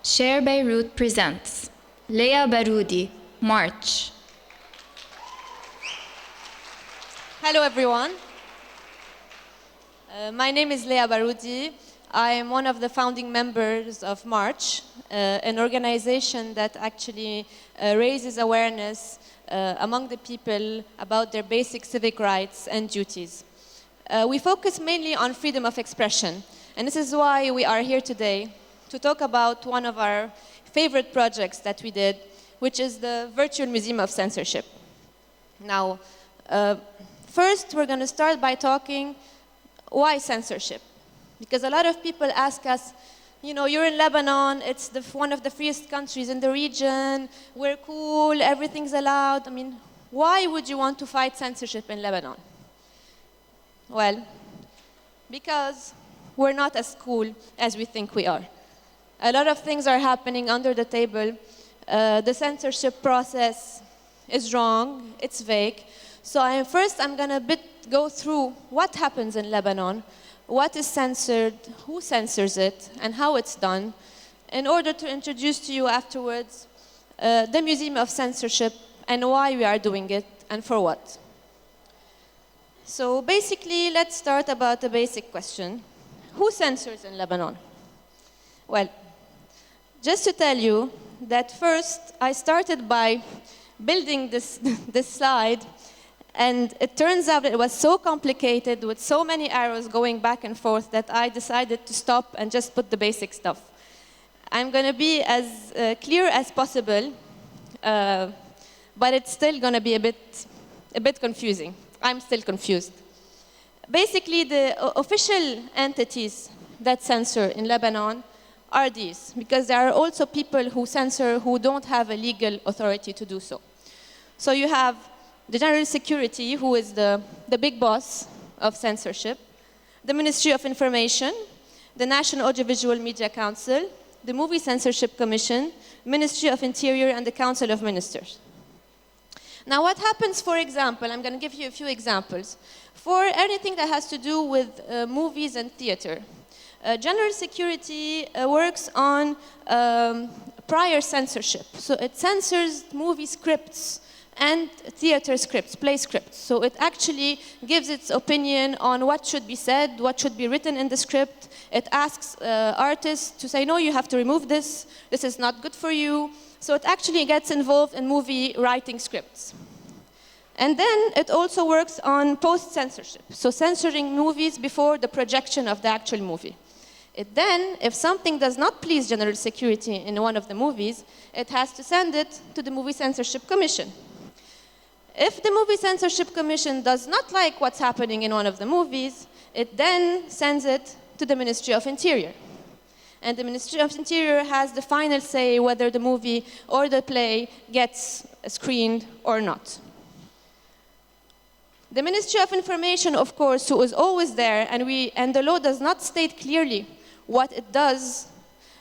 Share Beirut presents Leah Baroudi, March. Hello everyone. My name is Leah Baroudi. I am one of the founding members of March, an organization that actually raises awareness among the people about their basic civic rights and duties. We focus mainly on freedom of expression, and this is why we are here today to talk about one of our favorite projects that we did, which is the Virtual Museum of Censorship. Now, first we're going to start by talking why censorship? Because a lot of people ask us, you know, you're in Lebanon, it's one of the freest countries in the region, we're cool, everything's allowed. I mean, why would you want to fight censorship in Lebanon? Well, because we're not as cool as we think we are. A lot of things are happening under the table. The censorship process is wrong, it's vague. So first I'm going to go through what happens in Lebanon, what is censored, who censors it, and how it's done, in order to introduce to you afterwards the Museum of Censorship and why we are doing it and for what. So basically, let's start about the basic question. Who censors in Lebanon? Well, just to tell you that first I started by building this slide, and it turns out it was so complicated with so many arrows going back and forth that I decided to stop and just put the basic stuff. I'm going to be as clear as possible, but it's still going to be a bit confusing. I'm still confused. Basically, the official entities that censor in Lebanon are these, because there are also people who censor who don't have a legal authority to do so. So you have the General Security, who is the big boss of censorship, the Ministry of Information, the National Audiovisual Media Council, the Movie Censorship Commission, Ministry of Interior, and the Council of Ministers. Now what happens, for example, I'm going to give you a few examples, for anything that has to do with movies and theater. General Security works on prior censorship. So it censors movie scripts and theater scripts, play scripts. So it actually gives its opinion on what should be said, what should be written in the script. It asks artists to say, no, you have to remove this is not good for you. So it actually gets involved in movie writing scripts. And then it also works on post-censorship, so censoring movies before the projection of the actual movie. It then, if something does not please General Security in one of the movies, it has to send it to the Movie Censorship Commission. If the Movie Censorship Commission does not like what's happening in one of the movies, it then sends it to the Ministry of Interior. And the Ministry of Interior has the final say whether the movie or the play gets screened or not. The Ministry of Information, of course, who is always there, and the law does not state clearly what it does,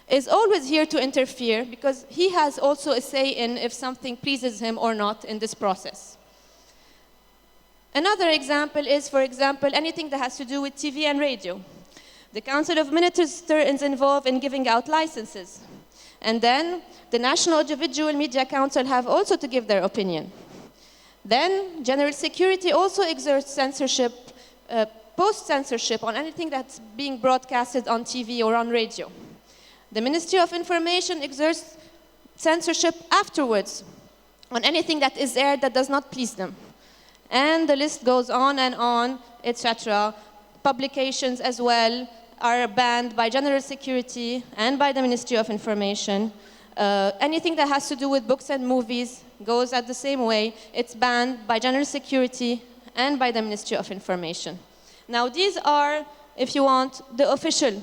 is always here to interfere because he has also a say in if something pleases him or not in this process. Another example is, for example, anything that has to do with TV and radio. The Council of Ministers is involved in giving out licenses. And then the National Audiovisual Media Council have also to give their opinion. Then General Security also exerts censorship, post-censorship on anything that's being broadcasted on TV or on radio. The Ministry of Information exerts censorship afterwards on anything that is aired that does not please them. And the list goes on and on, etc. Publications as well are banned by General Security and by the Ministry of Information. Anything that has to do with books and movies goes at the same way. It's banned by General Security and by the Ministry of Information. Now these are, if you want, the official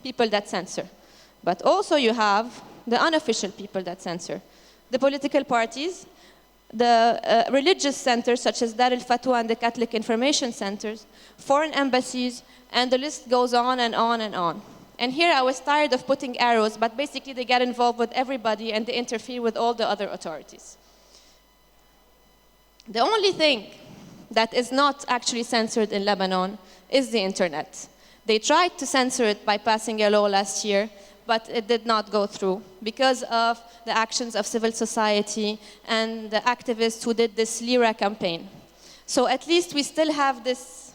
people that censor. But also you have the unofficial people that censor. The political parties, the religious centers such as Dar al-Fatwa and the Catholic Information Centers, foreign embassies, and the list goes on and on and on. And here I was tired of putting arrows, but basically they get involved with everybody and they interfere with all the other authorities. The only thing that is not actually censored in Lebanon is the internet. They tried to censor it by passing a law last year, but it did not go through because of the actions of civil society and the activists who did this Lira campaign. So at least we still have this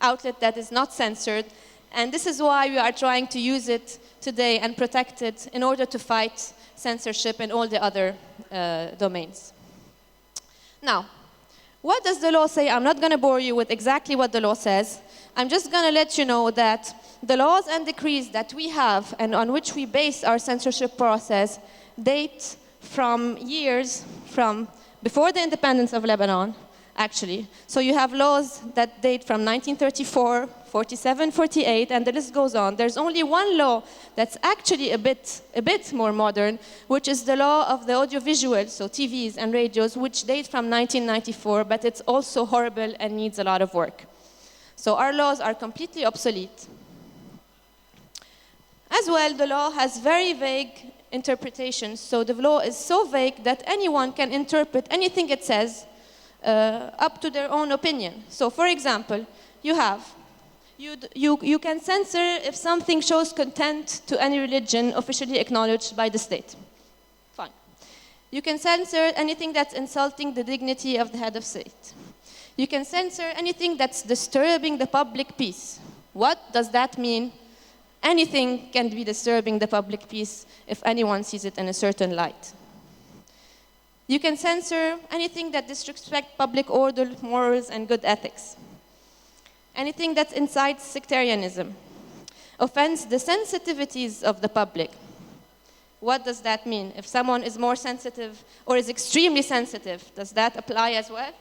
outlet that is not censored, and this is why we are trying to use it today and protect it in order to fight censorship in all the other domains. Now, what does the law say? I'm not going to bore you with exactly what the law says. I'm just going to let you know that the laws and decrees that we have and on which we base our censorship process date from years from before the independence of Lebanon, actually. So you have laws that date from 1934, 47, 48, and the list goes on. There's only one law that's actually a bit more modern, which is the law of the audiovisual, so TVs and radios, which date from 1994, but it's also horrible and needs a lot of work. So our laws are completely obsolete. As well, the law has very vague interpretations. So the law is so vague that anyone can interpret anything it says up to their own opinion. So for example, you can censor if something shows contempt to any religion officially acknowledged by the state. Fine. You can censor anything that's insulting the dignity of the head of state. You can censor anything that's disturbing the public peace. What does that mean? Anything can be disturbing the public peace if anyone sees it in a certain light. You can censor anything that disrespects public order, morals, and good ethics. Anything that incites sectarianism, offends the sensitivities of the public. What does that mean? If someone is more sensitive or is extremely sensitive, does that apply as well?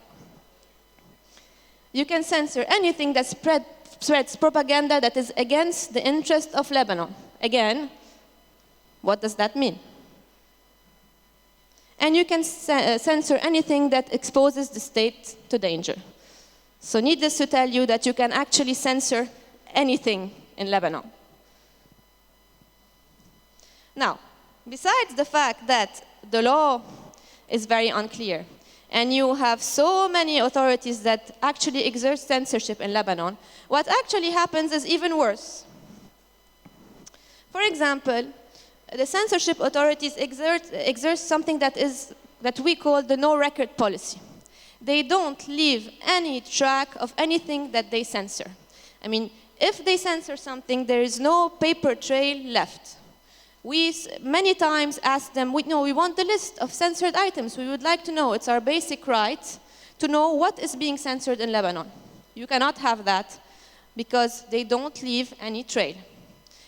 You can censor anything that spreads propaganda that is against the interest of Lebanon. Again, what does that mean? And you can censor anything that exposes the state to danger. So needless to tell you that you can actually censor anything in Lebanon. Now, besides the fact that the law is very unclear, and you have so many authorities that actually exert censorship in Lebanon, what actually happens is even worse. For example, the censorship authorities exert something that we call the no-record policy. They don't leave any track of anything that they censor. I mean, if they censor something, there is no paper trail left. We many times ask them, we want the list of censored items. We would like to know. It's our basic right to know what is being censored in Lebanon. You cannot have that because they don't leave any trail.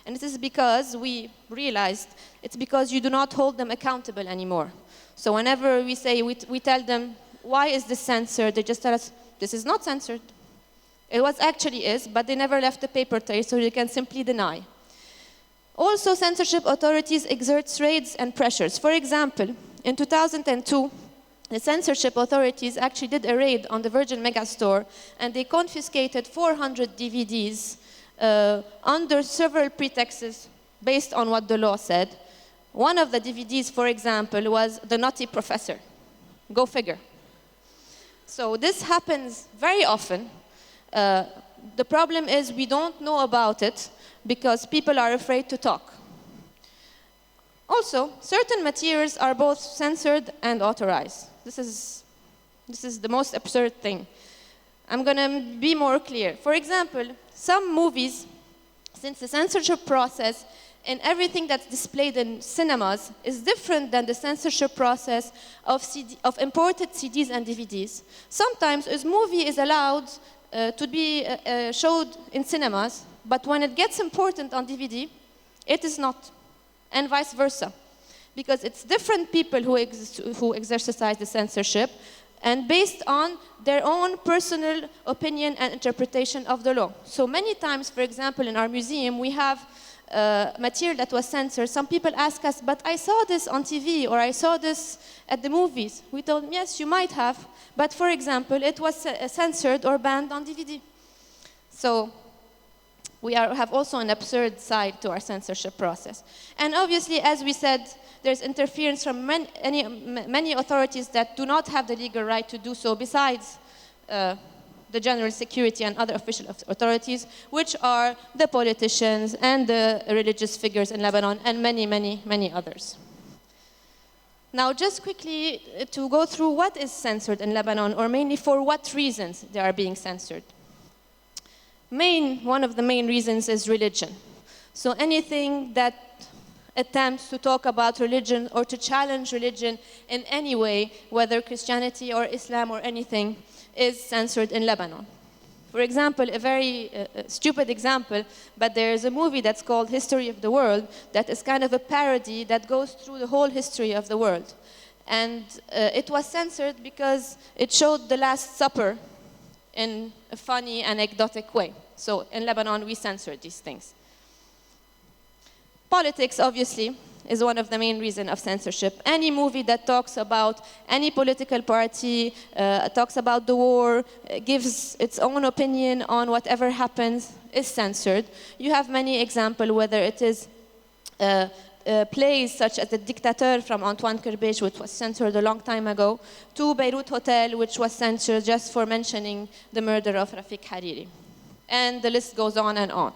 And this is because we realized it's because you do not hold them accountable anymore. So whenever we say, we tell them, why is this censored? They just tell us, this is not censored. It was actually is, but they never left the paper trail, so they can simply deny. Also, censorship authorities exert raids and pressures. For example, in 2002, the censorship authorities actually did a raid on the Virgin Megastore, and they confiscated 400 DVDs under several pretexts based on what the law said. One of the DVDs, for example, was The Naughty Professor. Go figure. So this happens very often. The problem is we don't know about it because people are afraid to talk. Also, certain materials are both censored and authorized. This is the most absurd thing. I'm going to be more clear. For example, some movies, since the censorship process in everything that's displayed in cinemas is different than the censorship process of imported CDs and DVDs. Sometimes a movie is allowed to be showed in cinemas, but when it gets imported on DVD, it is not, and vice versa. Because it's different people who exercise the censorship, and based on their own personal opinion and interpretation of the law. So many times, for example, in our museum, we have material that was censored. Some people ask us, but I saw this on TV, or I saw this at the movies. We told them, yes, you might have, but for example, it was censored or banned on DVD. So we have also an absurd side to our censorship process. And obviously, as we said, there's interference from many authorities that do not have the legal right to do so, besides the general security and other official authorities, which are the politicians and the religious figures in Lebanon and many, many, many others. Now, just quickly to go through what is censored in Lebanon, or mainly for what reasons they are being censored. One of the main reasons is religion. So anything that attempts to talk about religion or to challenge religion in any way, whether Christianity or Islam or anything, is censored in Lebanon. For example, a very stupid example, but there is a movie that's called History of the World that is kind of a parody that goes through the whole history of the world. And it was censored because it showed the Last Supper in a funny, anecdotic way. So in Lebanon, we censored these things. Politics, obviously, is one of the main reasons of censorship. Any movie that talks about any political party, talks about the war, gives its own opinion on whatever happens, is censored. You have many examples, whether it is plays such as The Dictator from Antoine Kerbej, which was censored a long time ago, to Beirut Hotel, which was censored just for mentioning the murder of Rafik Hariri. And the list goes on and on.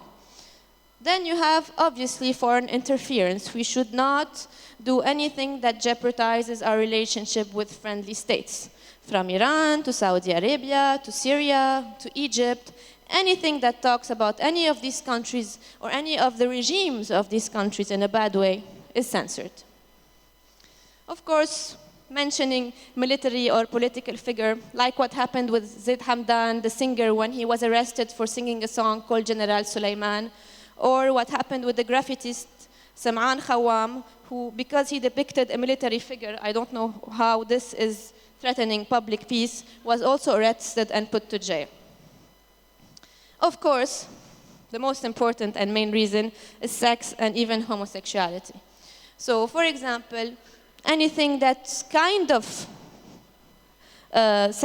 Then you have, obviously, foreign interference. We should not do anything that jeopardizes our relationship with friendly states. From Iran to Saudi Arabia to Syria to Egypt, anything that talks about any of these countries or any of the regimes of these countries in a bad way is censored. Of course, mentioning military or political figure, like what happened with Zaid Hamdan, the singer, when he was arrested for singing a song called General Suleiman, or what happened with the graffitist Sam'an Khawam, who, because he depicted a military figure, I don't know how this is threatening public peace, was also arrested and put to jail. Of course, the most important and main reason is sex and even homosexuality. So, for example, anything that's kind of has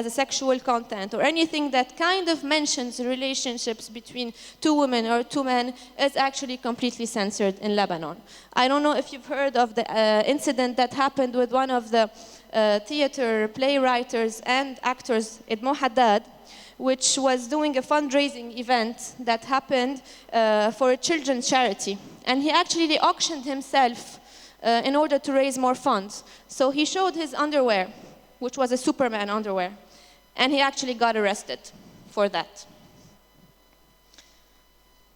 a sexual content, or anything that kind of mentions relationships between two women or two men is actually completely censored in Lebanon. I don't know if you've heard of the incident that happened with one of the theater playwriters and actors, Edmo Haddad, which was doing a fundraising event that happened for a children's charity. And he actually auctioned himself in order to raise more funds. So he showed his underwear, which was a Superman underwear, and he actually got arrested for that.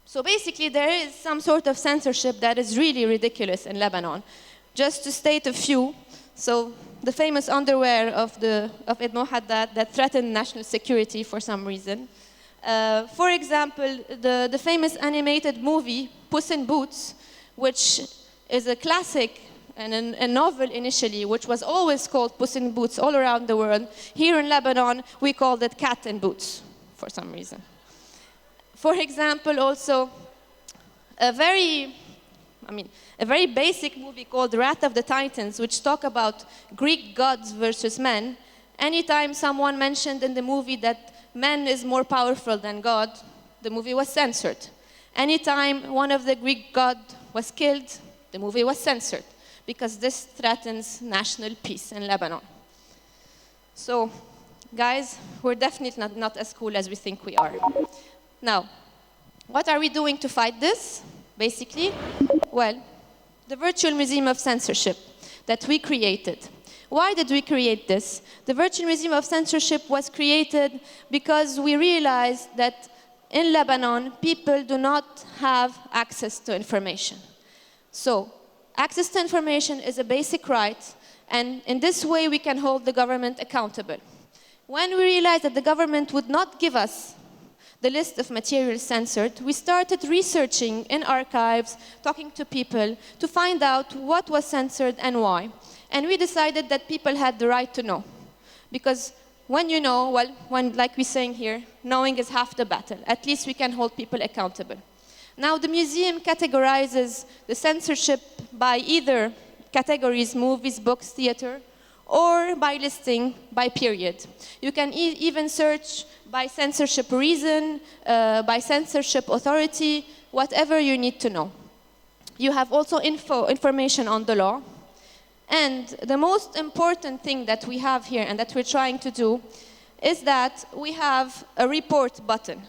So basically, there is some sort of censorship that is really ridiculous in Lebanon. Just to state a few, so the famous underwear of Edmo Haddad that threatened national security for some reason. For example, the famous animated movie, Puss in Boots, which is a classic and a novel initially, which was always called Puss in Boots all around the world. Here in Lebanon, we called it Cat in Boots for some reason. For example, also, a very basic movie called Wrath of the Titans, which talk about Greek gods versus men. Anytime someone mentioned in the movie that man is more powerful than God, the movie was censored. Anytime one of the Greek gods was killed, the movie was censored, because this threatens national peace in Lebanon. So, guys, we're definitely not as cool as we think we are. Now, what are we doing to fight this, basically? Well, the Virtual Museum of Censorship that we created. Why did we create this? The Virtual Museum of Censorship was created because we realized that in Lebanon, people do not have access to information. So, access to information is a basic right, and in this way we can hold the government accountable. When we realized that the government would not give us the list of materials censored, we started researching in archives, talking to people, to find out what was censored and why. And we decided that people had the right to know. Because when you know, like we're saying here, knowing is half the battle. At least we can hold people accountable. Now, the museum categorizes the censorship by either categories, movies, books, theater, or by listing by period. You can even search by censorship reason, by censorship authority, whatever you need to know. You have also information on the law. And the most important thing that we have here and that we're trying to do is that we have a report button.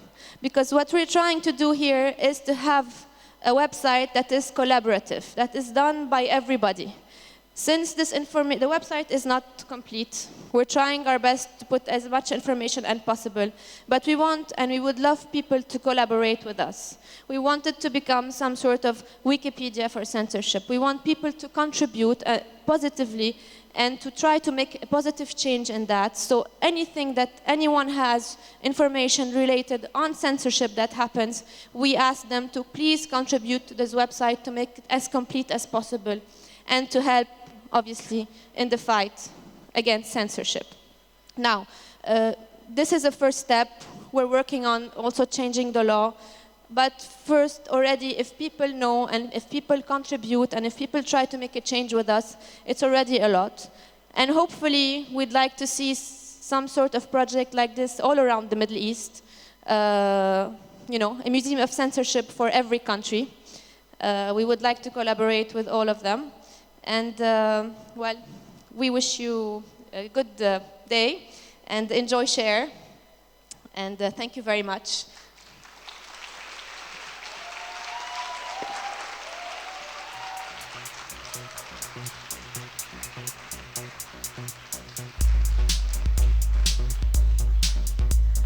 Because what we're trying to do here is to have a website that is collaborative, that is done by everybody. Since the website is not complete, we're trying our best to put as much information as possible, but we want and we would love people to collaborate with us. We want it to become some sort of Wikipedia for censorship. We want people to contribute positively and to try to make a positive change in that. So anything that anyone has information related on censorship that happens, we ask them to please contribute to this website to make it as complete as possible and to help, obviously, in the fight against censorship. Now, this is a first step. We're working on also changing the law. But first, already, if people know and if people contribute and if people try to make a change with us, it's already a lot. And hopefully, we'd like to see some sort of project like this all around the Middle East. You know, a museum of censorship for every country. We would like to collaborate with all of them. And, well, we wish you a good day and enjoy SHARE. And thank you very much